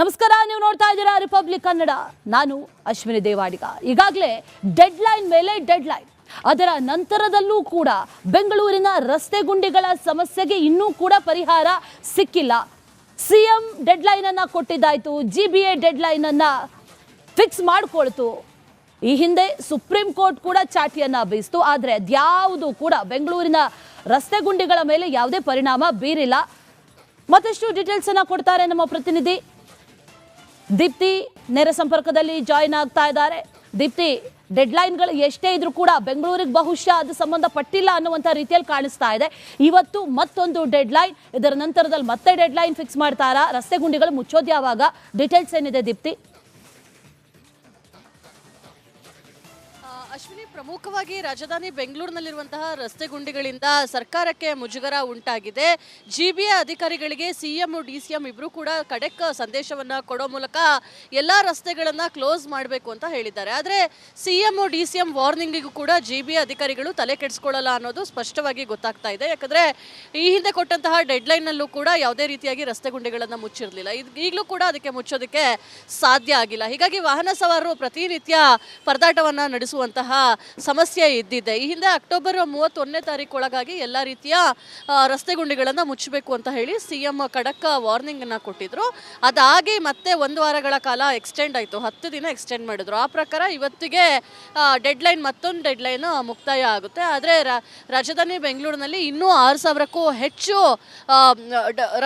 ನಮಸ್ಕಾರ, ನೀವು ನೋಡ್ತಾ ಇದ್ದೀರಾ ರಿಪಬ್ಲಿಕ್ ಕನ್ನಡ. ನಾನು ಅಶ್ವಿನಿ ದೇವಾಡಿಗ. ಈಗಾಗಲೇ ಡೆಡ್ಲೈನ್ ಮೇಲೆ ಡೆಡ್ಲೈನ್, ಅದರ ನಂತರದಲ್ಲೂ ಕೂಡ ಬೆಂಗಳೂರಿನ ರಸ್ತೆ ಗುಂಡಿಗಳ ಸಮಸ್ಯೆಗೆ ಇನ್ನೂ ಕೂಡ ಪರಿಹಾರ ಸಿಕ್ಕಿಲ್ಲ. ಸಿಎಂ ಡೆಡ್ಲೈನ್ ಅನ್ನ ಕೊಟ್ಟಿದ್ದಾಯ್ತು, ಜಿಬಿಎ ಡೆಡ್ಲೈನ್ ಅನ್ನ ಫಿಕ್ಸ್ ಮಾಡಿಕೊಳ್ತು. ಈ ಹಿಂದೆ ಸುಪ್ರೀಂ ಕೋರ್ಟ್ ಕೂಡ ಚಾಟಿಯನ್ನ ಬೀಸ್ತು. ಆದರೆ ಅದ್ಯಾವುದು ಕೂಡ ಬೆಂಗಳೂರಿನ ರಸ್ತೆ ಗುಂಡಿಗಳ ಮೇಲೆ ಯಾವುದೇ ಪರಿಣಾಮ ಬೀರಿಲ್ಲ. ಮತ್ತಷ್ಟು ಡೀಟೇಲ್ಸ್ ಅನ್ನ ಕೊಡ್ತಾರೆ ನಮ್ಮ ಪ್ರತಿನಿಧಿ ದೀಪ್ತಿ. ನೇರ ಸಂಪರ್ಕದಲ್ಲಿ ಜಾಯಿನ್ ಆಗ್ತಾ ಇದ್ದಾರೆ. ದೀಪ್ತಿ, ಡೆಡ್ಲೈನ್ಗಳು ಎಷ್ಟೇ ಇದ್ರೂ ಕೂಡ ಬೆಂಗಳೂರಿಗೆ ಬಹುಶಃ ಅದು ಸಂಬಂಧಪಟ್ಟಿಲ್ಲ ಅನ್ನುವಂಥ ರೀತಿಯಲ್ಲಿ ಕಾಣಿಸ್ತಾ ಇದೆ. ಇವತ್ತು ಮತ್ತೊಂದು ಡೆಡ್ಲೈನ್, ಇದರ ನಂತರದಲ್ಲಿ ಮತ್ತೆ ಡೆಡ್ಲೈನ್ ಫಿಕ್ಸ್ ಮಾಡ್ತಾರಾ? ರಸ್ತೆ ಗುಂಡಿಗಳು ಮುಚ್ಚೋದು ಯಾವಾಗ? ಡೀಟೇಲ್ಸ್ ಏನಿದೆ ದೀಪ್ತಿ? ಅಶ್ವಿನಿ, ಪ್ರಮುಖವಾಗಿ ರಾಜಧಾನಿ ಬೆಂಗಳೂರಿನಲ್ಲಿರುವಂತಹ ರಸ್ತೆ ಗುಂಡಿಗಳಿಂದ ಸರ್ಕಾರಕ್ಕೆ ಮುಜುಗರ ಉಂಟಾಗಿದೆ. ಜಿಬಿಎ ಅಧಿಕಾರಿಗಳಿಗೆ ಸಿಎಂ ಡಿಸಿಎಂ ಇಬ್ರು ಕೂಡ ಖಡಕ್ ಸಂದೇಶವನ್ನ ಕೊಡೋ ಮೂಲಕ ಎಲ್ಲಾ ರಸ್ತೆಗಳನ್ನ ಕ್ಲೋಸ್ ಮಾಡಬೇಕು ಅಂತ ಹೇಳಿದ್ದಾರೆ. ಆದರೆ ಸಿಎಂ ಡಿಸಿಎಂ ವಾರ್ನಿಂಗಿಗೂ ಕೂಡ ಜಿಬಿಎ ಅಧಿಕಾರಿಗಳು ತಲೆ ಕೆಡಿಸ್ಕೊಳ್ಳಲ್ಲ ಅನ್ನೋದು ಸ್ಪಷ್ಟವಾಗಿ ಗೊತ್ತಾಗ್ತಾ ಇದೆ. ಯಾಕಂದ್ರೆ ಈ ಹಿಂದೆ ಕೊಟ್ಟಂತಹ ಡೆಡ್ಲೈನ್ ನಲ್ಲೂ ಕೂಡ ಯಾವುದೇ ರೀತಿಯಾಗಿ ರಸ್ತೆ ಗುಂಡಿಗಳನ್ನ ಮುಚ್ಚಿರಲಿಲ್ಲ. ಈಗಲೂ ಕೂಡ ಅದಕ್ಕೆ ಮುಚ್ಚೋದಕ್ಕೆ ಸಾಧ್ಯ ಆಗಿಲ್ಲ. ಹೀಗಾಗಿ ವಾಹನ ಸವಾರರು ಪ್ರತಿನಿತ್ಯ ಪರದಾಟವನ್ನ ನಡೆಸುವಂತಹ ಸಮಸ್ಯೆ ಇದ್ದಿದೆ. ಈ ಹಿಂದೆ ಅಕ್ಟೋಬರ್ 31ನೇ ತಾರೀಕು ಒಳಗಾಗಿ ಎಲ್ಲ ರೀತಿಯ ರಸ್ತೆ ಗುಂಡಿಗಳನ್ನು ಮುಚ್ಚಬೇಕು ಅಂತ ಹೇಳಿ ಸಿಎಂ ಖಡಕ್ ವಾರ್ನಿಂಗ್ ಅನ್ನ ಕೊಟ್ಟಿದ್ರು. ಅದಾಗಿ ಮತ್ತೆ ಒಂದು ವಾರಗಳ ಕಾಲ ಎಕ್ಸ್ಟೆಂಡ್ ಆಯಿತು, 10 ದಿನ ಎಕ್ಸ್ಟೆಂಡ್ ಮಾಡಿದ್ರು. ಆ ಪ್ರಕಾರ ಇವತ್ತಿಗೆ ಡೆಡ್ಲೈನ್, ಮತ್ತೊಂದು ಡೆಡ್ಲೈನ್ ಮುಕ್ತಾಯ ಆಗುತ್ತೆ. ಆದರೆ ರಾಜಧಾನಿ ಬೆಂಗಳೂರಿನಲ್ಲಿ ಇನ್ನೂ 6000ಕ್ಕೂ ಹೆಚ್ಚು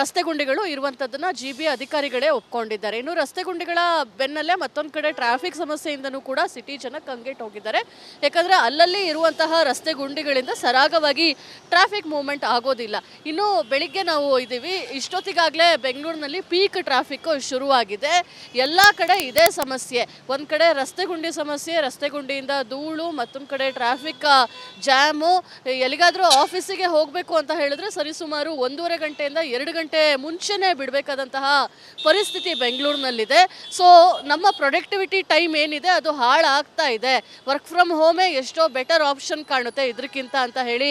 ರಸ್ತೆ ಗುಂಡಿಗಳು ಇರುವಂಥದ್ದನ್ನ ಜಿಬಿಎ ಅಧಿಕಾರಿಗಳೇ ಒಪ್ಕೊಂಡಿದ್ದಾರೆ. ಇನ್ನು ರಸ್ತೆ ಗುಂಡಿಗಳ ಬೆನ್ನಲ್ಲೇ ಮತ್ತೊಂದು ಕಡೆ ಟ್ರಾಫಿಕ್ ಸಮಸ್ಯೆಯಿಂದನೂ ಕೂಡ ಸಿಟಿ ಜನ ಕಂಗೆಟ್ಟು ಹೋಗಿದ್ದಾರೆ. ಯಾಕಂದರೆ ಅಲ್ಲಲ್ಲಿ ಇರುವಂತಹ ರಸ್ತೆ ಗುಂಡಿಗಳಿಂದ ಸರಾಗವಾಗಿ ಟ್ರಾಫಿಕ್ ಮೂವ್ಮೆಂಟ್ ಆಗೋದಿಲ್ಲ. ಇನ್ನು ಬೆಳಿಗ್ಗೆ ನಾವು ಇದ್ದೀವಿ, ಇಷ್ಟೊತ್ತಿಗಾಗಲೇ ಬೆಂಗಳೂರಿನಲ್ಲಿ ಪೀಕ್ ಟ್ರಾಫಿಕ್ ಶುರುವಾಗಿದೆ. ಎಲ್ಲ ಕಡೆ ಇದೇ ಸಮಸ್ಯೆ. ಒಂದು ಕಡೆ ರಸ್ತೆ ಗುಂಡಿ ಸಮಸ್ಯೆ, ರಸ್ತೆ ಗುಂಡಿಯಿಂದ ಧೂಳು, ಮತ್ತೊಂದು ಕಡೆ ಟ್ರಾಫಿಕ್ ಜಾಮು. ಎಲ್ಲಿಗಾದರೂ ಆಫೀಸಿಗೆ ಹೋಗಬೇಕು ಅಂತ ಹೇಳಿದ್ರೆ ಸರಿಸುಮಾರು 1.5 ಗಂಟೆಯಿಂದ 2 ಗಂಟೆ ಮುಂಚೆನೇ ಬಿಡಬೇಕಾದಂತಹ ಪರಿಸ್ಥಿತಿ ಬೆಂಗಳೂರಿನಲ್ಲಿದೆ. ಸೊ ನಮ್ಮ ಪ್ರೊಡಕ್ಟಿವಿಟಿ ಟೈಮ್ ಏನಿದೆ ಅದು ಹಾಳಾಗ್ತಾ ಇದೆ. ವರ್ಕ್ ಫ್ರಮ್ ಹೋಮೇ ಎಷ್ಟೋ ಬೆಟರ್ ಆಪ್ಷನ್ ಕಾಣುತ್ತೆ ಇದಕ್ಕಿಂತ ಅಂತ ಹೇಳಿ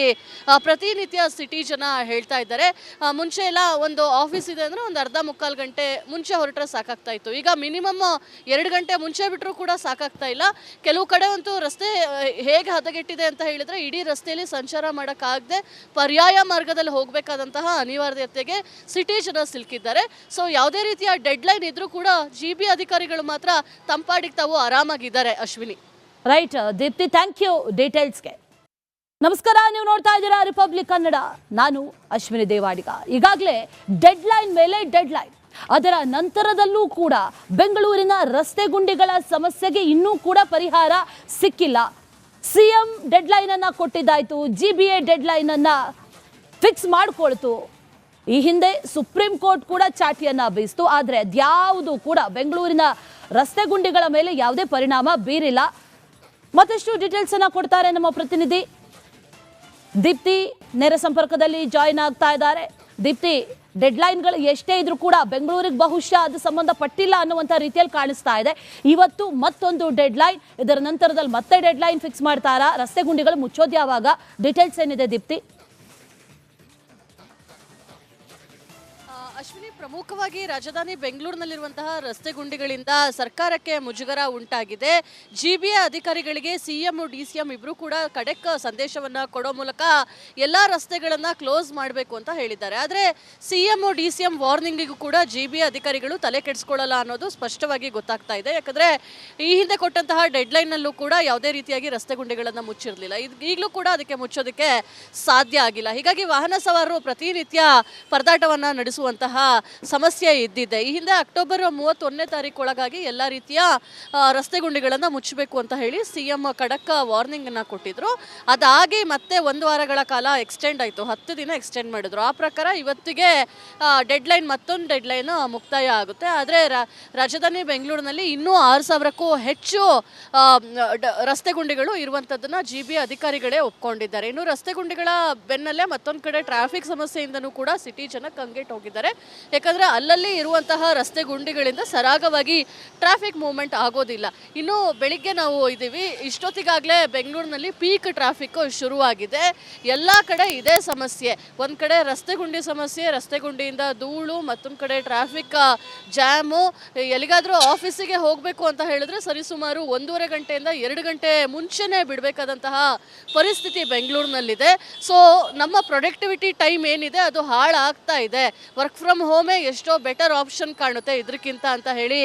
ಪ್ರತಿನಿತ್ಯ ಸಿಟಿ ಜನ ಹೇಳ್ತಾ ಇದ್ದಾರೆ. ಮುಂಚೆ ಎಲ್ಲ ಒಂದು ಆಫೀಸ್ ಇದೆ ಅಂದರೆ ಒಂದು ಅರ್ಧ ಮುಕ್ಕಾಲು ಗಂಟೆ ಮುಂಚೆ ಹೊರಟ್ರೆ ಸಾಕಾಗ್ತಾ ಇತ್ತು. ಈಗ ಮಿನಿಮಮ್ 2 ಗಂಟೆ ಮುಂಚೆ ಬಿಟ್ಟರೂ ಕೂಡ ಸಾಕಾಗ್ತಾ ಇಲ್ಲ. ಕೆಲವು ಕಡೆ ಅಂತೂ ರಸ್ತೆ ಹೇಗೆ ಹದಗೆಟ್ಟಿದೆ ಅಂತ ಹೇಳಿದ್ರೆ ಇಡೀ ರಸ್ತೆಯಲ್ಲಿ ಸಂಚಾರ ಮಾಡೋಕ್ಕಾಗದೆ ಪರ್ಯಾಯ ಮಾರ್ಗದಲ್ಲಿ ಹೋಗಬೇಕಾದಂತಹ ಅನಿವಾರ್ಯತೆಗೆ ಸಿಟಿ ಜನ ಸಿಲುಕಿದ್ದಾರೆ. ಸೊ ಯಾವುದೇ ರೀತಿಯ ಡೆಡ್ಲೈನ್ ಇದ್ರೂ ಕೂಡ ಜಿಬಿ ಅಧಿಕಾರಿಗಳು ಮಾತ್ರ ತಂಪಾಡಿಗೆ ತಾವು ಆರಾಮಾಗಿದ್ದಾರೆ. Ashwini. Right Deepti, thank you ಡೀಟೇಲ್ಸ್ಗೆ. ನಮಸ್ಕಾರ, ನೀವು ನೋಡ್ತಾ ಇದ್ದೀರಾ ರಿಪಬ್ಲಿಕ್ ಕನ್ನಡ. ನಾನು ಅಶ್ವಿನಿ ದೇವಾಡಿಗ. ಈಗಾಗಲೇ ಡೆಡ್ಲೈನ್ ಮೇಲೆ ಡೆಡ್ಲೈನ್, ಅದರ ನಂತರದಲ್ಲೂ ಕೂಡ ಬೆಂಗಳೂರಿನ ರಸ್ತೆ ಗುಂಡಿಗಳ ಸಮಸ್ಯೆಗೆ ಇನ್ನೂ ಕೂಡ ಪರಿಹಾರ ಸಿಕ್ಕಿಲ್ಲ. ಸಿಎಂ ಡೆಡ್ಲೈನ್ ಅನ್ನ ಕೊಟ್ಟಿದ್ದಾಯ್ತು, ಜಿಬಿಎ ಡೆಡ್ಲೈನ್ ಅನ್ನ ಫಿಕ್ಸ್ ಮಾಡಿಕೊಳ್ತು. ಈ ಹಿಂದೆ ಸುಪ್ರೀಂ ಕೋರ್ಟ್ ಕೂಡ ಚಾಟಿಯನ್ನ ಬೀಸ್ತು. ಆದರೆ ಅದ್ಯಾವುದು ಕೂಡ ಬೆಂಗಳೂರಿನ ರಸ್ತೆ ಗುಂಡಿಗಳ ಮೇಲೆ ಯಾವುದೇ ಪರಿಣಾಮ ಬೀರಿಲ್ಲ. ಮತ್ತಷ್ಟು ಡೀಟೇಲ್ಸ್ ಅನ್ನ ಕೊಡ್ತಾರೆ ನಮ್ಮ ಪ್ರತಿನಿಧಿ ದೀಪ್ತಿ. ನೇರ ಸಂಪರ್ಕದಲ್ಲಿ ಜಾಯಿನ್ ಆಗ್ತಾ ಇದ್ದಾರೆ. ದೀಪ್ತಿ, ಡೆಡ್ಲೈನ್ಗಳು ಎಷ್ಟೇ ಇದ್ರೂ ಕೂಡ ಬೆಂಗಳೂರಿಗೆ ಬಹುಶಃ ಅದು ಸಂಬಂಧಪಟ್ಟಿಲ್ಲ ಅನ್ನುವಂಥ ರೀತಿಯಲ್ಲಿ ಕಾಣಿಸ್ತಾ ಇದೆ. ಇವತ್ತು ಮತ್ತೊಂದು ಡೆಡ್ಲೈನ್, ಇದರ ನಂತರದಲ್ಲಿ ಮತ್ತೆ ಡೆಡ್ಲೈನ್ ಫಿಕ್ಸ್ ಮಾಡ್ತಾರಾ? ರಸ್ತೆ ಗುಂಡಿಗಳು ಮುಚ್ಚೋದು ಯಾವಾಗ? ಡೀಟೇಲ್ಸ್ ಏನಿದೆ ದೀಪ್ತಿ? ಅಶ್ವಿನಿ, ಪ್ರಮುಖವಾಗಿ ರಾಜಧಾನಿ ಬೆಂಗಳೂರಿನಲ್ಲಿರುವಂತಹ ರಸ್ತೆ ಗುಂಡಿಗಳಿಂದ ಸರ್ಕಾರಕ್ಕೆ ಮುಜುಗರ ಉಂಟಾಗಿದೆ. ಜಿಬಿಎ ಅಧಿಕಾರಿಗಳಿಗೆ ಸಿಎಂ ಡಿಸಿಎಂ ಇಬ್ರು ಕೂಡ ಖಡಕ್ ಸಂದೇಶವನ್ನ ಕೊಡೋ ಮೂಲಕ ಎಲ್ಲಾ ರಸ್ತೆಗಳನ್ನ ಕ್ಲೋಸ್ ಮಾಡಬೇಕು ಅಂತ ಹೇಳಿದ್ದಾರೆ. ಆದರೆ ಸಿಎಂ ಡಿಸಿಎಂ ವಾರ್ನಿಂಗಿಗೂ ಕೂಡ ಜಿಬಿಎ ಅಧಿಕಾರಿಗಳು ತಲೆ ಕೆಡಿಸ್ಕೊಳ್ಳಲ್ಲ ಅನ್ನೋದು ಸ್ಪಷ್ಟವಾಗಿ ಗೊತ್ತಾಗ್ತಾ ಇದೆ. ಯಾಕಂದ್ರೆ ಈ ಹಿಂದೆ ಕೊಟ್ಟಂತಹ ಡೆಡ್ಲೈನ್ ನಲ್ಲೂ ಕೂಡ ಯಾವುದೇ ರೀತಿಯಾಗಿ ರಸ್ತೆ ಗುಂಡಿಗಳನ್ನ ಮುಚ್ಚಿರಲಿಲ್ಲ. ಈಗಲೂ ಕೂಡ ಅದಕ್ಕೆ ಮುಚ್ಚೋದಕ್ಕೆ ಸಾಧ್ಯ ಆಗಿಲ್ಲ. ಹೀಗಾಗಿ ವಾಹನ ಸವಾರರು ಪ್ರತಿನಿತ್ಯ ಪರದಾಟವನ್ನ ನಡೆಸುವಂತಹ ಸಮಸ್ಯೆ ಇದ್ದಿದೆ. ಈ ಹಿಂದೆ ಅಕ್ಟೋಬರ್ 31ನೇ ತಾರೀಕು ಒಳಗಾಗಿ ಎಲ್ಲ ರೀತಿಯ ರಸ್ತೆ ಗುಂಡಿಗಳನ್ನು ಮುಚ್ಚಬೇಕು ಅಂತ ಹೇಳಿ ಸಿಎಂ ಖಡಕ್ ವಾರ್ನಿಂಗ್ ಅನ್ನ ಕೊಟ್ಟಿದ್ರು. ಅದಾಗಿ ಮತ್ತೆ ಒಂದು ವಾರಗಳ ಕಾಲ ಎಕ್ಸ್ಟೆಂಡ್ ಆಯಿತು, 10 ದಿನ ಎಕ್ಸ್ಟೆಂಡ್ ಮಾಡಿದ್ರು. ಆ ಪ್ರಕಾರ ಇವತ್ತಿಗೆ ಡೆಡ್ಲೈನ್, ಮತ್ತೊಂದು ಡೆಡ್ಲೈನ್ ಮುಕ್ತಾಯ ಆಗುತ್ತೆ. ಆದರೆ ರಾಜಧಾನಿ ಬೆಂಗಳೂರಿನಲ್ಲಿ ಇನ್ನೂ 6000ಕ್ಕೂ ಹೆಚ್ಚು ರಸ್ತೆ ಗುಂಡಿಗಳು ಇರುವಂಥದ್ದನ್ನ ಜಿಬಿಎ ಅಧಿಕಾರಿಗಳೇ ಒಪ್ಕೊಂಡಿದ್ದಾರೆ. ಇನ್ನು ರಸ್ತೆ ಗುಂಡಿಗಳ ಬೆನ್ನಲ್ಲೇ ಮತ್ತೊಂದು ಕಡೆ ಟ್ರಾಫಿಕ್ ಸಮಸ್ಯೆಯಿಂದನೂ ಕೂಡ ಸಿಟಿ ಜನ ಕಂಗೆಟ್ಟು ಹೋಗಿದ್ದಾರೆ. ಯಾಕಂದರೆ ಅಲ್ಲಲ್ಲಿ ಇರುವಂತಹ ರಸ್ತೆ ಗುಂಡಿಗಳಿಂದ ಸರಾಗವಾಗಿ ಟ್ರಾಫಿಕ್ ಮೂವ್ಮೆಂಟ್ ಆಗೋದಿಲ್ಲ. ಇನ್ನು ಬೆಳಿಗ್ಗೆ ನಾವು ಇದ್ದೀವಿ, ಇಷ್ಟೊತ್ತಿಗಾಗಲೇ ಬೆಂಗಳೂರಿನಲ್ಲಿ ಪೀಕ್ ಟ್ರಾಫಿಕ್ಕು ಶುರುವಾಗಿದೆ. ಎಲ್ಲ ಕಡೆ ಇದೇ ಸಮಸ್ಯೆ. ಒಂದು ಕಡೆ ರಸ್ತೆ ಗುಂಡಿ ಸಮಸ್ಯೆ, ರಸ್ತೆ ಗುಂಡಿಯಿಂದ ಧೂಳು, ಮತ್ತೊಂದು ಕಡೆ ಟ್ರಾಫಿಕ್ ಜಾಮು. ಎಲ್ಲಿಗಾದರೂ ಆಫೀಸಿಗೆ ಹೋಗಬೇಕು ಅಂತ ಹೇಳಿದ್ರೆ ಸರಿಸುಮಾರು 1.5 ಗಂಟೆಯಿಂದ 2 ಗಂಟೆ ಮುಂಚೆನೇ ಬಿಡಬೇಕಾದಂತಹ ಪರಿಸ್ಥಿತಿ ಬೆಂಗಳೂರಿನಲ್ಲಿದೆ. ಸೊ ನಮ್ಮ ಪ್ರೊಡಕ್ಟಿವಿಟಿ ಟೈಮ್ ಏನಿದೆ ಅದು ಹಾಳಾಗ್ತಾ ಇದೆ. ವರ್ಕ್ ಫ್ರಮ್ ಹೋಮೇ ಎಷ್ಟೋ ಬೆಟರ್ ಆಪ್ಷನ್ ಕಾಣುತ್ತೆ ಇದಕ್ಕಿಂತ ಅಂತ ಹೇಳಿ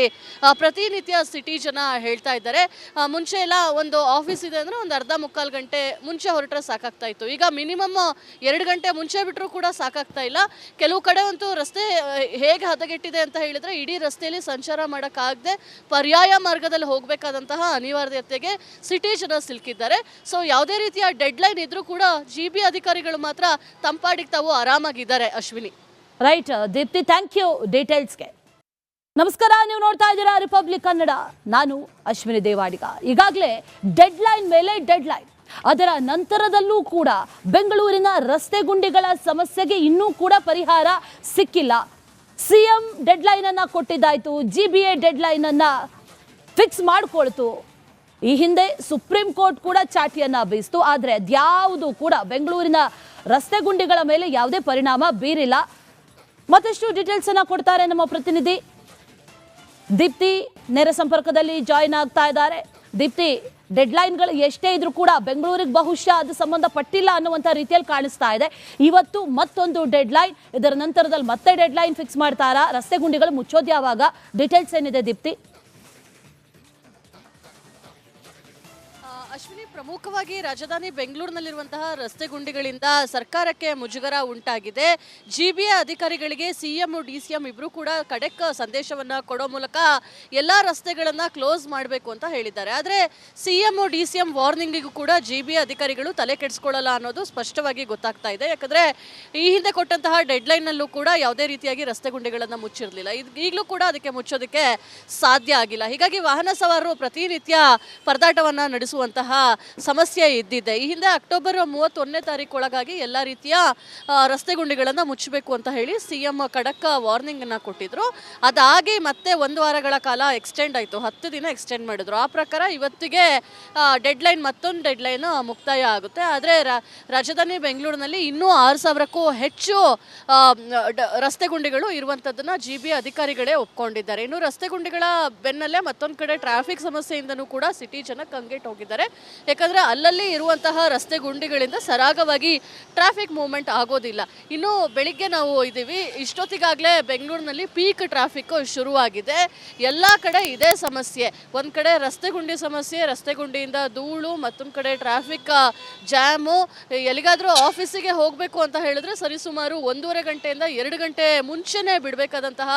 ಪ್ರತಿನಿತ್ಯ ಸಿಟಿ ಜನ ಹೇಳ್ತಾ ಇದ್ದಾರೆ. ಮುಂಚೆ ಎಲ್ಲ ಒಂದು ಆಫೀಸ್ ಇದೆ ಅಂದರೆ ಒಂದು ಅರ್ಧ ಮುಕ್ಕಾಲು ಗಂಟೆ ಮುಂಚೆ ಹೊರಟ್ರೆ ಸಾಕಾಗ್ತಾ ಇತ್ತು. ಈಗ ಮಿನಿಮಮ್ 2 ಗಂಟೆ ಮುಂಚೆ ಬಿಟ್ಟರೂ ಕೂಡ ಸಾಕಾಗ್ತಾ ಇಲ್ಲ. ಕೆಲವು ಕಡೆ ಅಂತೂ ರಸ್ತೆ ಹೇಗೆ ಹದಗೆಟ್ಟಿದೆ ಅಂತ ಹೇಳಿದರೆ ಇಡೀ ರಸ್ತೆಯಲ್ಲಿ ಸಂಚಾರ ಮಾಡೋಕ್ಕಾಗದೆ ಪರ್ಯಾಯ ಮಾರ್ಗದಲ್ಲಿ ಹೋಗಬೇಕಾದಂತಹ ಅನಿವಾರ್ಯತೆಗೆ ಸಿಟಿ ಜನ ಸಿಲುಕಿದ್ದಾರೆ. ಸೊ ಯಾವುದೇ ರೀತಿಯ ಡೆಡ್ಲೈನ್ ಇದ್ರೂ ಕೂಡ GB ಅಧಿಕಾರಿಗಳು ಮಾತ್ರ ತಂಪಾಡಿಗೆ ತಾವು ಆರಾಮಾಗಿದ್ದಾರೆ. Ashwini. Right Deepti, thank you ಡೀಟೇಲ್ಸ್ಗೆ. ನಮಸ್ಕಾರ, ನೀವು ನೋಡ್ತಾ ಇದ್ದೀರಾ ರಿಪಬ್ಲಿಕ್ ಕನ್ನಡ. ನಾನು ಅಶ್ವಿನಿ ದೇವಾಡಿಗ. ಈಗಾಗಲೇ ಡೆಡ್ಲೈನ್ ಮೇಲೆ ಡೆಡ್ಲೈನ್, ಅದರ ನಂತರದಲ್ಲೂ ಕೂಡ ಬೆಂಗಳೂರಿನ ರಸ್ತೆ ಗುಂಡಿಗಳ ಸಮಸ್ಯೆಗೆ ಇನ್ನೂ ಕೂಡ ಪರಿಹಾರ ಸಿಕ್ಕಿಲ್ಲ. CM ಡೆಡ್ಲೈನ್ ಅನ್ನ ಕೊಟ್ಟಿದ್ದಾಯ್ತು, GBA ಡೆಡ್ಲೈನ್ ಅನ್ನ ಫಿಕ್ಸ್ ಮಾಡಿಕೊಳ್ತು. ಈ ಹಿಂದೆ ಸುಪ್ರೀಂ ಕೋರ್ಟ್ ಕೂಡ ಚಾಟಿಯನ್ನ ಬೀಸ್ತು. ಆದರೆ ಅದ್ಯಾವುದು ಕೂಡ ಬೆಂಗಳೂರಿನ ರಸ್ತೆ ಗುಂಡಿಗಳ ಮೇಲೆ ಯಾವುದೇ ಪರಿಣಾಮ ಬೀರಿಲ್ಲ. ಮತ್ತಷ್ಟು ಡೀಟೇಲ್ಸ್ ಅನ್ನ ಕೊಡ್ತಾರೆ ನಮ್ಮ ಪ್ರತಿನಿಧಿ ದೀಪ್ತಿ, ನೇರ ಸಂಪರ್ಕದಲ್ಲಿ ಜಾಯಿನ್ ಆಗ್ತಾ ಇದ್ದಾರೆ. ದೀಪ್ತಿ, ಡೆಡ್ಲೈನ್ಗಳು ಎಷ್ಟೇ ಇದ್ರೂ ಕೂಡ ಬೆಂಗಳೂರಿಗೆ ಬಹುಶಃ ಅದು ಸಂಬಂಧಪಟ್ಟಿಲ್ಲ ಅನ್ನುವಂಥ ರೀತಿಯಲ್ಲಿ ಕಾಣಿಸ್ತಾ ಇದೆ. ಇವತ್ತು ಮತ್ತೊಂದು ಡೆಡ್ಲೈನ್, ಇದರ ನಂತರದಲ್ಲಿ ಮತ್ತೆ ಡೆಡ್ಲೈನ್ ಫಿಕ್ಸ್ ಮಾಡ್ತಾರಾ? ರಸ್ತೆ ಗುಂಡಿಗಳು ಮುಚ್ಚೋದು ಯಾವಾಗ? ಡೀಟೇಲ್ಸ್ ಏನಿದೆ ದೀಪ್ತಿ? ಅಶ್ವಿನಿ, ಪ್ರಮುಖವಾಗಿ ರಾಜಧಾನಿ ಬೆಂಗಳೂರಿನಲ್ಲಿರುವಂತಹ ರಸ್ತೆ ಗುಂಡಿಗಳಿಂದ ಸರ್ಕಾರಕ್ಕೆ ಮುಜುಗರ ಉಂಟಾಗಿದೆ. GBA ಅಧಿಕಾರಿಗಳಿಗೆ CM DCM ಇಬ್ಬರು ಕೂಡ ಖಡಕ್ ಸಂದೇಶವನ್ನು ಕೊಡೋ ಮೂಲಕ ಎಲ್ಲ ರಸ್ತೆಗಳನ್ನು ಕ್ಲೋಸ್ ಮಾಡಬೇಕು ಅಂತ ಹೇಳಿದ್ದಾರೆ. ಆದರೆ CM DCM ವಾರ್ನಿಂಗಿಗೂ ಕೂಡ GBA ಅಧಿಕಾರಿಗಳು ತಲೆ ಕೆಡಿಸ್ಕೊಳ್ಳಲ್ಲ ಅನ್ನೋದು ಸ್ಪಷ್ಟವಾಗಿ ಗೊತ್ತಾಗ್ತಾ ಇದೆ. ಯಾಕಂದರೆ ಈ ಹಿಂದೆ ಕೊಟ್ಟಂತಹ ಡೆಡ್ಲೈನ್ನಲ್ಲೂ ಕೂಡ ಯಾವುದೇ ರೀತಿಯಾಗಿ ರಸ್ತೆ ಗುಂಡಿಗಳನ್ನು ಮುಚ್ಚಿರಲಿಲ್ಲ. ಈಗಲೂ ಕೂಡ ಅದಕ್ಕೆ ಮುಚ್ಚೋದಕ್ಕೆ ಸಾಧ್ಯ ಆಗಿಲ್ಲ. ಹೀಗಾಗಿ ವಾಹನ ಸವಾರರು ಪ್ರತಿನಿತ್ಯ ಪರದಾಟವನ್ನು ನಡೆಸುವಂತಹ ಸಮಸ್ಯೆ ಇದ್ದಿದೆ. ಈ ಹಿಂದೆ ಅಕ್ಟೋಬರ್ 31ನೇ ತಾರೀಕು ಒಳಗಾಗಿ ಎಲ್ಲ ರೀತಿಯ ರಸ್ತೆ ಗುಂಡಿಗಳನ್ನು ಮುಚ್ಚಬೇಕು ಅಂತ ಹೇಳಿ CM ಖಡಕ್ ವಾರ್ನಿಂಗ್ ಅನ್ನ ಕೊಟ್ಟಿದ್ರು. ಅದಾಗಿ ಮತ್ತೆ 1 ವಾರಗಳ ಕಾಲ ಎಕ್ಸ್ಟೆಂಡ್ ಆಯಿತು, 10 ದಿನ ಎಕ್ಸ್ಟೆಂಡ್ ಮಾಡಿದ್ರು. ಆ ಪ್ರಕಾರ ಇವತ್ತಿಗೆ ಡೆಡ್ಲೈನ್, ಮತ್ತೊಂದು ಡೆಡ್ಲೈನ್ ಮುಕ್ತಾಯ ಆಗುತ್ತೆ. ಆದರೆ ರಾಜಧಾನಿ ಬೆಂಗಳೂರಿನಲ್ಲಿ ಇನ್ನೂ 6000ಕ್ಕೂ ಹೆಚ್ಚು ರಸ್ತೆ ಗುಂಡಿಗಳು ಇರುವಂಥದ್ದನ್ನು GBA ಅಧಿಕಾರಿಗಳೇ ಒಪ್ಕೊಂಡಿದ್ದಾರೆ. ಇನ್ನು ರಸ್ತೆ ಗುಂಡಿಗಳ ಬೆನ್ನಲ್ಲೇ ಮತ್ತೊಂದು ಕಡೆ ಟ್ರಾಫಿಕ್ ಸಮಸ್ಯೆಯಿಂದನೂ ಕೂಡ ಸಿಟಿ ಜನ ಕಂಗೆಟ್ಟು ಹೋಗಿದ್ದಾರೆ. ಯಾಕಂದರೆ ಅಲ್ಲಲ್ಲಿ ಇರುವಂತಹ ರಸ್ತೆ ಗುಂಡಿಗಳಿಂದ ಸರಾಗವಾಗಿ ಟ್ರಾಫಿಕ್ ಮೂವ್ಮೆಂಟ್ ಆಗೋದಿಲ್ಲ. ಇನ್ನು ಬೆಳಿಗ್ಗೆ ನಾವು ಇದ್ದೀವಿ, ಇಷ್ಟೊತ್ತಿಗಾಗಲೇ ಬೆಂಗಳೂರಿನಲ್ಲಿ ಪೀಕ್ ಟ್ರಾಫಿಕ್ಕು ಶುರುವಾಗಿದೆ. ಎಲ್ಲ ಕಡೆ ಇದೇ ಸಮಸ್ಯೆ. ಒಂದು ಕಡೆ ರಸ್ತೆ ಗುಂಡಿ ಸಮಸ್ಯೆ, ರಸ್ತೆ ಗುಂಡಿಯಿಂದ ಧೂಳು, ಮತ್ತೊಂದು ಕಡೆ ಟ್ರಾಫಿಕ್ ಜಾಮು. ಎಲ್ಲಿಗಾದರೂ ಆಫೀಸಿಗೆ ಹೋಗಬೇಕು ಅಂತ ಹೇಳಿದ್ರೆ ಸರಿಸುಮಾರು 1.5 ಗಂಟೆಯಿಂದ 2 ಗಂಟೆ ಮುಂಚೆನೇ ಬಿಡಬೇಕಾದಂತಹ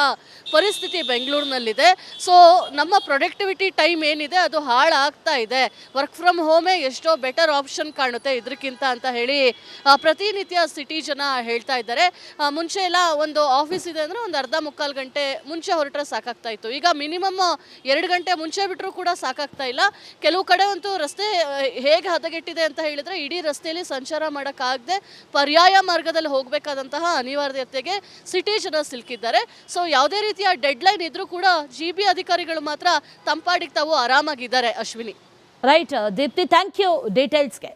ಪರಿಸ್ಥಿತಿ ಬೆಂಗಳೂರಿನಲ್ಲಿದೆ. ಸೊ ನಮ್ಮ ಪ್ರೊಡಕ್ಟಿವಿಟಿ ಟೈಮ್ ಏನಿದೆ ಅದು ಹಾಳಾಗ್ತಾ ಇದೆ. ವರ್ಕ್ ಫ್ರಮ್ ಹೋಮೇ ಎಷ್ಟೋ ಬೆಟರ್ ಆಪ್ಷನ್ ಕಾಣುತ್ತೆ ಇದಕ್ಕಿಂತ ಅಂತ ಹೇಳಿ ಪ್ರತಿನಿತ್ಯ ಸಿಟಿ ಜನ ಹೇಳ್ತಾ ಇದ್ದಾರೆ. ಮುಂಚೆ ಎಲ್ಲ ಒಂದು ಆಫೀಸ್ ಇದೆ ಅಂದರೆ ಒಂದು ಅರ್ಧ ಮುಕ್ಕಾಲು ಗಂಟೆ ಮುಂಚೆ ಹೊರಟ್ರೆ ಸಾಕಾಗ್ತಾ ಇತ್ತು. ಈಗ ಮಿನಿಮಮ್ 2 ಗಂಟೆ ಮುಂಚೆ ಬಿಟ್ಟರೂ ಕೂಡ ಸಾಕಾಗ್ತಾ ಇಲ್ಲ. ಕೆಲವು ಕಡೆ ಅಂತೂ ರಸ್ತೆ ಹೇಗೆ ಹದಗೆಟ್ಟಿದೆ ಅಂತ ಹೇಳಿದರೆ ಇಡೀ ರಸ್ತೆಯಲ್ಲಿ ಸಂಚಾರ ಮಾಡೋಕ್ಕಾಗದೆ ಪರ್ಯಾಯ ಮಾರ್ಗದಲ್ಲಿ ಹೋಗಬೇಕಾದಂತಹ ಅನಿವಾರ್ಯತೆಗೆ ಸಿಟಿ ಜನ ಸಿಲುಕಿದ್ದಾರೆ. ಸೊ ಯಾವುದೇ ರೀತಿಯ ಡೆಡ್ಲೈನ್ ಇದ್ರೂ ಕೂಡ GB ಅಧಿಕಾರಿಗಳು ಮಾತ್ರ ತಂಪಾಡಿಗೆ ತಾವು ಆರಾಮಾಗಿದ್ದಾರೆ. Ashwini. Right Deepti, thank you ಡೀಟೇಲ್ಸ್ಗೆ.